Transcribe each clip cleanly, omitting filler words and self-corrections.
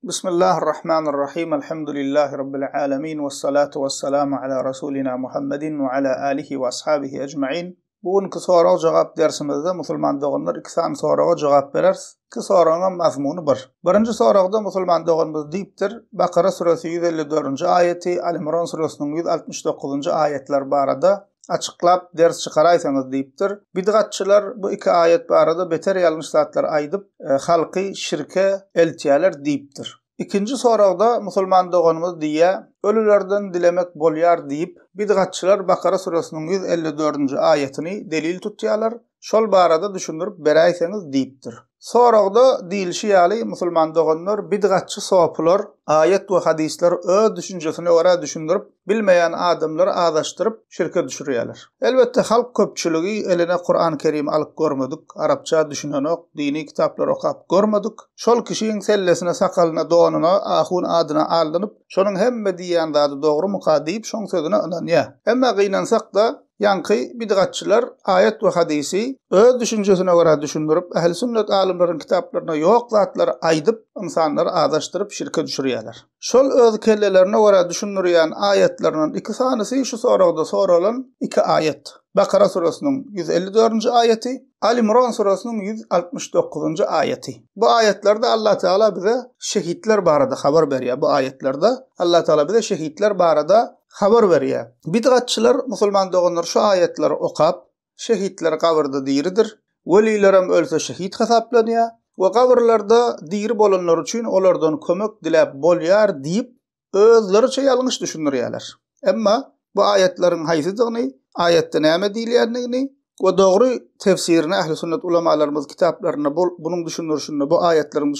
Bismillahirrahmanirrahim. Elhamdülillahi Rabbil alemin. Vessalatu vesselamu ala Rasulina Muhammedin ve ala alihi ve ashabihi ecma'in. Bugünkü sorağa jogap dersimizde musulman doganlar iki san sorağa jogap berers. Iki sorağın mazmunu bir. Birinci sorağda musulman doganımız deyiptir. Bakara suresi 154. ayeti, Ali İmran suresinin 169. ayetler barada açıklap ders çıkaraysanız deyiptir. Bid'atçılar bu iki ayet barada beter yanlış zatlar aydıp halkı şirke eltiyalar deyiptir. İkinci sorağda musulman doganımız diye ölülerden dilemek bolyar deyip bid'atçılar Bakara suresinin 154. ayetini delil tutyalar. Şol barada düşünürüp beraysanız deyiptir. Sorağda diýilşi ýaly musulman doganlar bid'atçy soplar ayet we hadisler ö düşünjesine göre düşündirip bilmeýän adamlary adaşdyryp şirke düşürýärler. Elbetde halk köpçüligi eline Kur'an-ı Kerim alyp görmedik, arapça düşünenok, dini kitaplar okap görmedik. Şol kişiň sellesine, sakalyna, donuna, ahun adyna aldynyp, şonuň hemme diýen zady dogry mukadyp şoň sözüne inanýar. Emma gynansak da yankı bid'atçılar ayet ve hadisi öz düşüncesine göre düşündürüp ehl-i sünnet alimlerin kitaplarına yok zatları aydıp insanları adaştırıp şirke düşürüyorlar. Şol öz kellelerine göre düşündürüyen ayetlerinin iki tanesi şu sorağda sorulan iki ayet. Bakara suresinin 154. ayeti, Ali İmran suresinin 169. ayeti. Bu ayetlerde Allah Teala bize şehitler barada haber veriyor. Bu ayetlerde Allah Teala bize şehitler barada haber veriyor. Bid'atçılar musulman doganlar şu ayetleri okap şehitler kabrda diridir. Velilerim ölse şehit hesaplanıyor. Ve kabrlarda diri bolanlar için olardan kömek dilep bolyar deyip özleriçe yanlış düşünürýärler. Emma bu ayetlerin haýsydygyny, ayette näme diýilýändigini we dogry tefsirini ähli sünnet ulamalarymyz kitaplarynda bunun düşünürşünde, bu ayetlerin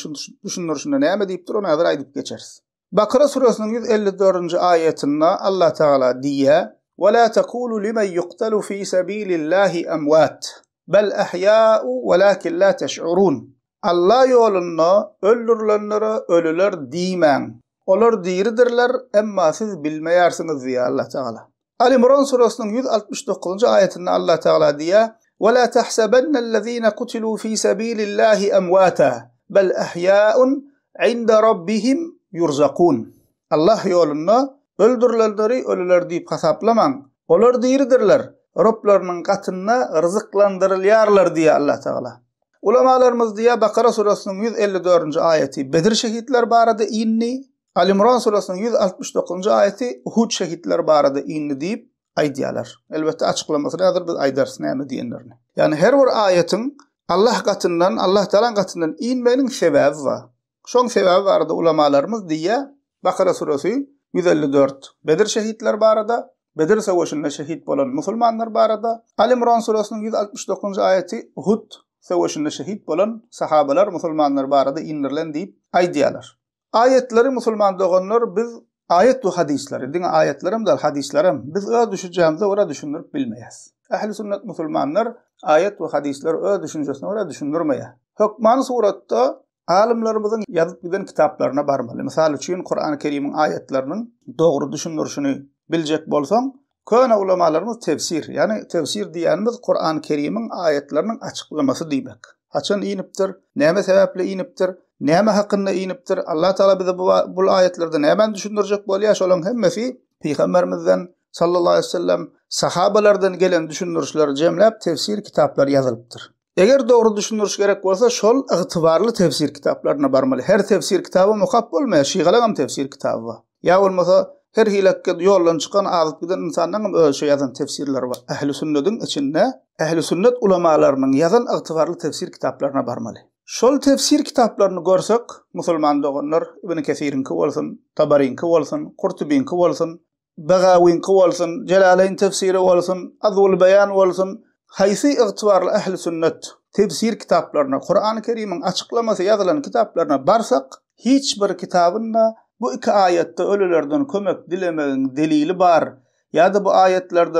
düşünürşünde näme diýipdir, onu häzir aýdyp geçeriz. Bakara suresinin 154. ayetinde Allah Teala diýär: "Ve la tekulu limen yuqtalu fi sabilillahi amwat, bel ahya'u velakin la teş'urun." Allah yolunda öldürülenlere ölüler diýmän. Olar diridirler, emma siz bilmeýärsiniz diýär Allah Teala. Ali İmran suresinin 169. ayetinde Allah Teala diýär: "Ve la tahsabennellezîne kutilû fî sabîlillâhi emvâta, bel ahyâ'un 'inde rabbihim yurzakûn." Allah yolunda öldürülenleri ölüler diýip hasaplaman. Olar diridirler, Rablarynyň gatynda rızıklandyrylýarlar diýär Allah Teala. Ulamalarymız diýär Bakara suresinin 154. ayeti Bedir şehitler barada inni, Ali İmran suresinin 169. ayeti Uhud şehitler barada inni diýip aýdýarlar. Elbetde açıklamasyny häzir biz aýdarys näme diýenlerini. Yani her bir ayetin Allah gatyndan, Allah Teala'nın gatyndan inmeniň sebebi var. Şoň sebebi barada ulamalarymız diýär Bakara suresi 154 Bedir şehitler barada, Bedir savaşynda şehit bolan musulmanlar barada, Ali İmran suresinin 169. ayeti Uhud savaşynda şehit bolan sahabalar, musulmanlar barada indirilen diýip aýdýarlar. Ayetleri musulman doganlar biz ayet ve hadisleri, dine ayetlerim de hadislerim biz öz düşünjämize göre düşünürüp bilmeýäs. Ähli sünnet musulmanlar ayet ve hadisleri öz düşünjesine göre düşündürmeýär. Hükman suratda alimlerimizin yazıp giden kitaplarına barmaly. Misal üçin Kur'an-ı Kerim'in ayetlerinin dogry düşünürşüni biljek bolsaň, köne ulamalarymız tefsir, yani tefsir diýenimiz Kur'an-ı Kerim'in ayetlerinin açıklaması diýmek. Haçan inipdir, näme sebeple inipdir, näme hakynda inipdir, Allah Teala bize bu ayetlerde näme düşündirjek bolýar, şolaň hemmesi Peygamberimizden sallallahu aleyhi ve sellem sahabalardan gelen düşünürşler jemläp tefsir kitapları yazılıpdyr. Eger dogry düşünürüş gerek bolsa şol ygtybarly tefsir kitaplarına barmaly. Her tefsir kitabı mukap bolmaýar, şygalam tefsir kitabı var. Ya bolmasa her hilakka ýoldan çykan azyp giden insanlaryň öz ýazan tefsirler var. Ähli sünnetin içinde ähli sünnet ulamalarynyň ýazan ygtybarly tefsir kitaplarına barmaly. Şol tefsir kitaplarını görsek, musulman doganlar Ibn Kesir'inki bolsun, Tabari'nki bolsun, Qurtubi'nki bolsun, Begawi'nki bolsun, Celaleyn tefsiri bolsun, Azwul Beyan bolsun, haysi ygtybarly ähli sünnet tefsir kitaplarına, Kur'an-ı Kerim'in açıklaması yazılan kitaplarına barsak, hiç bir kitabında bu iki ayette ölülerden kömek dilemenin delili bar, ya da bu ayetlerde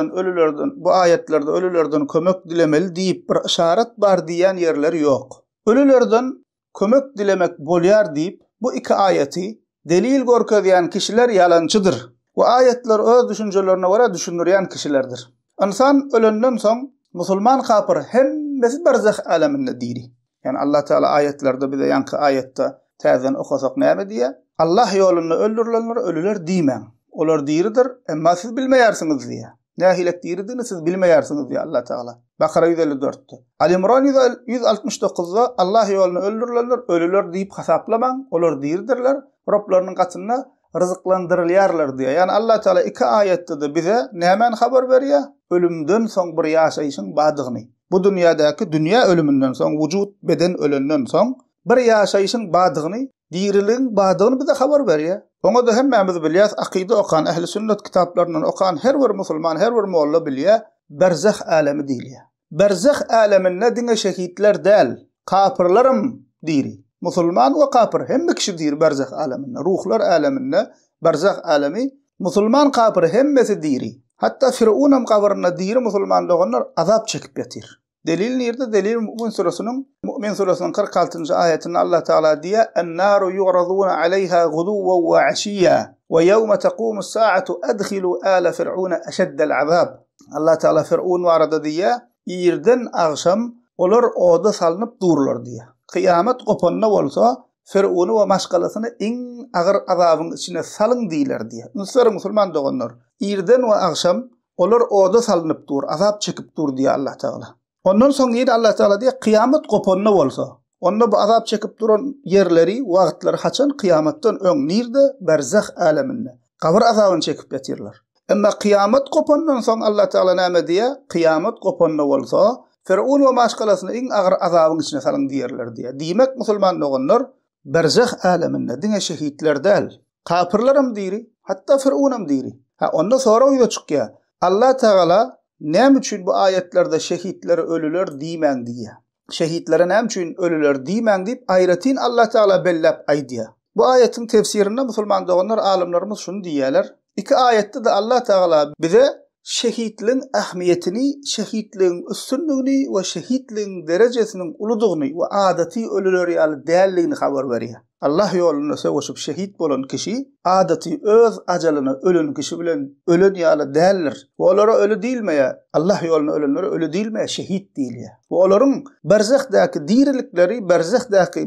ölülerden kömek dilemeli diýip bir işaret bar diýen yerleri yok. Ölülerden kömek dilemek bolýar diýip bu iki ayeti delil görkezýän kişiler yalançydyr. Bu ayetler öz düşünjelerine göre düşünürýän kişilerdir. İnsan ölenden soň musulman kapır hemmesi berzah aleminde diri. Yani Allah Teala ayetlerde bize yankı ayette Täzen okasak näme diýe? Allah ýolunda öldürilenler ölüler diýmän. Olar diridir, emma siz bilmeýärsiňiz diýe. Nähilek diridigini siz bilmeýärsiňiz diýe Allah Taala. Bakara 154-de. Ali İmran 169-da Allah ýolunda öldürilenler ölüler diýip hasaplamaň, olar diridirler. Roblarynyň gatyna rızıklandırılýarlar diýe. Yani Allah Taala iki ayetde de bize nämen habar berýär? Ölümden soň bir ýaşaýyşyň badygyny. Bu dünýädäki dünýä ölümünden soň, wujud beden ölenden soň bir ýaşaýyşyň badygyny, diriliň badygyny bize habar berýär. Oňa da hemmämiz bilýäs, akide okan, ähli sünnet kitaplaryndan okan her bir musulman, her bir molla bilýär, berzah alemi diýilýär. Berzah aleminde diňe şehitler däl, kapyrlarym diýri. Musulman we kapyr hemme kişi diýir berzah aleminde, ruhlar aleminde, berzah alemi, musulman kapyr hemmesi diýri. Hatta Firavunam kabrına diýir musulman doganlar azap çekip ýatyr. Delil nirde? Delil Mü'min surasının 46. ayetinde Allah Teala diýär: "En-naru yu'raduna aleyha guduwan we 'ashiyya ve yawma taqumu as-sa'atu adkhilu ala fir'auna ashaddal 'azab." Allah Teala Firavun barada diýär: "Ýerden agşam olar oda salınıp durlar" diýär. Kıyamet kopanna bolsa Firavunu we maşgalasyny iň agyr azabyň içine salyň diýler diýär. Müslüman musulman doganlar, ýerden we agşam olar oda salınıp dur, azap çekip dur diýär Allah Teala. Ondan soň ýer Allah Teala diýär, kıyamet kopanna bolsa, onda bu azap çekip duran yerleri, wagtlar haçan kıyamatdan öň nirde? Berzah aleminde. Kabr azabyny çekip ýatyrlar. Emma kıyamet kopandan soň Allah Teala näme diýär? Kıyamet kopanna bolsa, Firavun we maşgalasyny iň agyr azabyň içine salyň diýerler diýär. Diýmek musulman doganlar berzah aleminde diňe şehitler däl, kapyrlarym diýri, hatda Firavunam diýri. Onda sonra ýa çykýar. Allah Teala näme üçin bu ayetlerde şehitleri ölüler diýmän diýär. Şehitlere näme üçin ölüler diýmän diýip aýratyn Allah Teala bellap aýdýar. Bu ayetin tefsirinde musulman doganlar alimlerimiz şunu diýerler. İki ayette de Allah Teala bize şehitliğin ahmiyetini, şehitliğin üstünlüğünü ve şehitliğin derecesinin uluduğunu ve adeti ölüler ýaly değerliğini haber berýär. Allah ýolunda söwüşip şehit bolan kişi adeti öz ajalyny ölen kişi bilen ölen ýaly däldir. Olara ölü diýilmeýär. Allah ýolunda ölenlere ölü diýilmeýär, şehit diýilýär. Olaryň berzahdaky dirilikleri,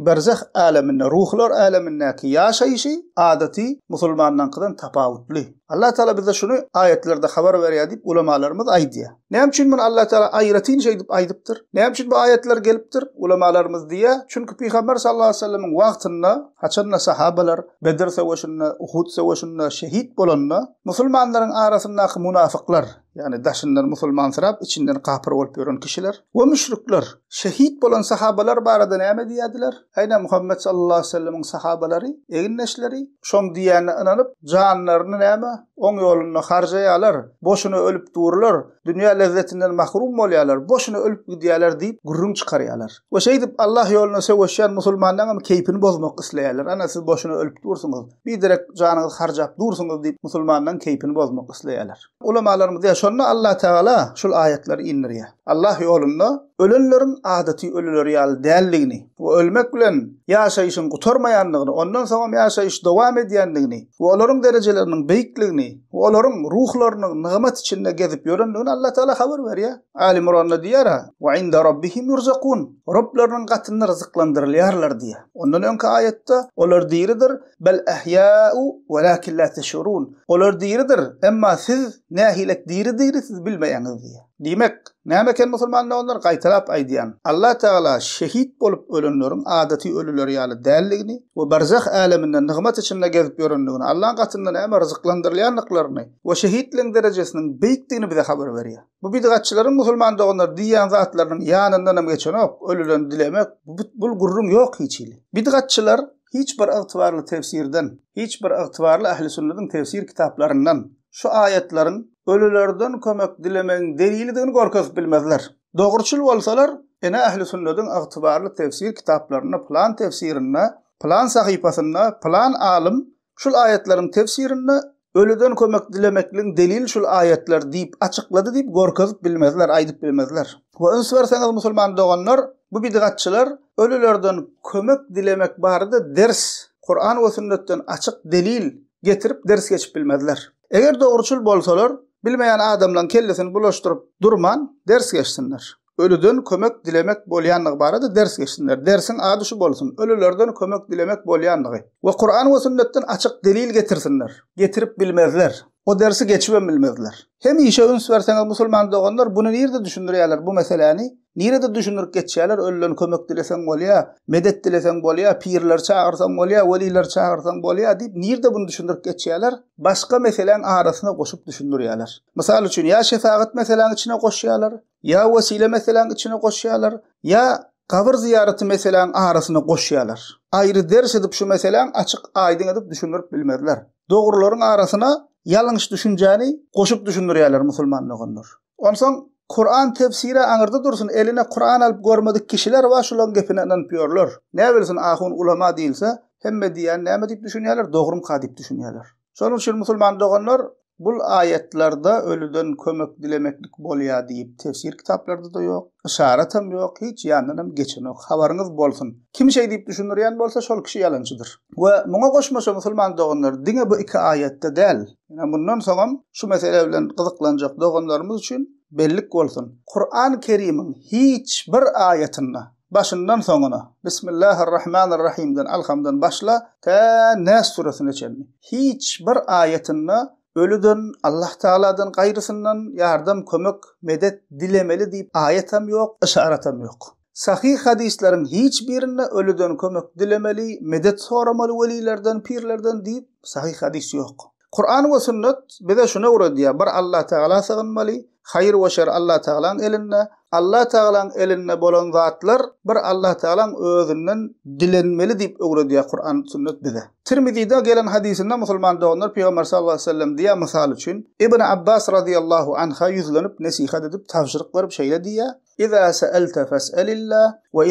berzah aleminde, ruhlar alemindäki ýaşaýyşy adeti musulmanlardan tapawutly. Allah Teala bize şunu ayetlerde haber berýär diýip ulamalarymız aýdýar. Näme üçin bunu Allah Teala aýratyn şey diýip aýdypdyr? Näme üçin bu ayetler gelipdir? Ulamalarymız diýär, çünkü Peygamber sallallahu aleyhi ve sellem'in wagtynda haçanna sahabalar Bedir savaşynda, Uhud savaşynda şehit bolanlar musulmanlaryň arasyndaky munafyklar, yani daşyndan musulman sırap içinden kapyr bolup ýören kişiler we müşrikler şehit bolan sahabalar barada näme diýdiler? Aýna Muhammed sallallahu aleyhi ve sellem'in sahabalary, eginneşleri şoň diýäne inanyp janlaryny näme oň ýoluna harjaýarlar, boşuna ölüp dururlar, dünýä lezzetinden mahrum bolýarlar, boşuna ölüp gidýärler diýip gurrun çykarýarlar. We şey diýip Allah ýoluna söwüşýän musulmanlaryň keypini bozmak isleýärler. Ana siz boşuna ölüp dursunuz, bir direk janyňyzy harjap dursunuz diýip musulmanlaryň keypini bozmak isleýärler. Ulamalarymız diýär, şonda Allah Teala şol ayetleri indirýär. Allah ýolunda ölenlerin adeti ölüler ýaly dälligini we ölmek bilen ýaşaýyşyň gutarmaýanlygyny, ondan soň ýaşaýyş dowam edýänligini we olaryň derejeleriniň beýikligini we olaryň ruhlarynyň nygamat içinde gezip ýörenligini Allah Teala habar berýär. Ali İmranda diýär: "Ve inde rabbihim yurzaqun." Roblarynyň gatyny rızıklandyrylýarlar diýär. Ondan öňki ayetde olar diýiridir: "Bel ahya'u walakin la teşurun." Olar diýiridir, emma siz nähilek diýiridir, siz bilmeýäňiz diýär. Demek näme eken musulmanlar onlar gaýtalap aýdýan. Allah Teala şehit bolup ölenleriň adeti ölüler ýaly dälligini we berzah aleminden nygamat içinde gezip ýörenligini, Allah'ın gatynda näme rızıklandyrylýanlyklaryny we şehitliň derejesiniň beýikdigini bize habar berýär. Bu bidgatçylaryň musulman doganlar diýýän zatlarynyň ýanyndan hem geçenok, ölülen dilemek bu gurrun ýok hiçili. Bidgatçylar hiç bir ygtybarly tefsirden, hiç bir ygtybarly ähli sünnetin tefsir kitaplaryndan şu ayetleriň ölülerden kömek dilemeň delilidigini gorkasyp bilmezler. Dogruçul bolsalar, ene ähli sünnetin ygtybarly tefsir kitaplarına, plan tefsirine, plan sahypasyna, plan alim şul ayetleriň tefsirine ölüden kömek dilemekliň delil şul ayetler diýip açyklady diýip gorkasyp bilmezler, aýdyp bilmezler. We önsürseňiz musulman doganlar, bu bidgatçylar ölülerden kömek dilemek barada ders, Kur'an we sünnetten açyk delil getirip ders geçip bilmezler. Eger dogruçul bolsalar, bilmeýän adamlaryň kellesini bulaşdyryp durman ders geçsinler. ölüden kömek dilemek bolýanlygy barada ders geçsinler. Dersin ady şu bolsun. Ölülerden kömek dilemek bolýanlygy. We Kur'an we sünnetden açyk delil getirsinler. Getirip bilmezler. O dersi geçiben bilmezler. Hem işe üns verseňiz musulman doganlar bunu nirde düşündirýärler bu meseleni? Nirde düşünürüp geçýärler? Ölüden kömek dilesen bolýa, medet dilesen bolýa, pirler çağırsan bolýa, weliler çağırsan bolýa diýip nirde bunu düşünürüp geçýärler? Başga meseleň arasyna goşup düşündirýärler. Mysal üçin ya şefaat meseleň içine goşýarlar, ya wesile meseleň içine goşýarlar, ya kabir ziyareti meseleň arasyna goşýarlar. Ayrı ders edip şu meseleň açyk aýdyn edip düşünürüp bilmezler. Dogruların arasyna ýalňyş düşünjäni goşup düşündirýärler musulmanlygyny. Onsoň Kur'an tefsiri aňyrda dursun, eline Kur'an alıp görmedik kişiler var şulan gepine inanýarlar. Ne bilsin ahun ulama diýilse, hemme diýen näme diýip düşünýärler, dogrum ka diýip düşünýärler. Şonuň üçin musulman doganlar bul ayetlarda ölüden kömek dilemeklik bolýa diýip tefsir kitaplarda da ýok, işaret hem ýok, hiç ýanynam geçen ýok. Habaryňyz bolsun. Kim şey diýip düşünýän bolsa şol kişi ýalançydyr. We muňa goşmaşa musulman doganlar diňe bu iki ayetde däl. Ýani bundan soňam şu mesele bilen gyzyklanjak doganlarymyz üçin bellik bolsun. Kur'an-ı Kerim'in hiç bir ayetinde başından sonuna Bismillahirrahmanirrahim'den alhamdan başla ta Nas suresine çelni. Hiç bir ayetinde ölüden Allah Taala'dan gayrısından yardım, kömek, medet dilemeli diýip ayetem ýok, işaretem ýok. Sahih hadislerin hiçbirinde ölüden kömek dilemeli, medet soramaly welilerden, pirlerden diýip sahih hadis ýok. Kur'an we sünnet bize şuna öwrediýär. Bir Allah Taala sığınmaly, hayır we şer Allah Taala'nın elinde. Allah Taala'nın elinde bolan zatlar bir Allah Taala'nın özünden dilenmeli diýip öwrediýär Kur'an sünnet bize. Tirmizi'de gelen hadisinde musulman doganlar Peygamber sallallahu aleyhi ve sellem diýär mysal üçin İbn Abbas radıyallahu anha yüzlenip nasihat edip tavşyryk berip şeýle diýär: "İza sa'alta fas'alillah ve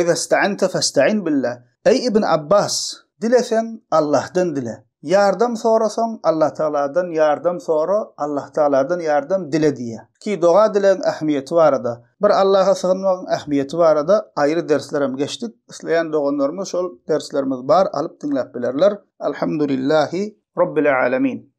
iza ista'anta fasta'in billah." Ey İbn Abbas, dilesen Allah'tan dile. Yardım sorasan Allah Taala'dan yardım sora, Allah Taala'dan yardım dile diýe. Ki doga dilen ähmiýeti barada, bir Allah'a sığınmagyň ähmiýeti barada aýry derslerim geçdik. Isleýän doganlarymyz şol derslerimiz bar, alyp dinläp bilerler. Elhamdülillahi Rabbil alamin.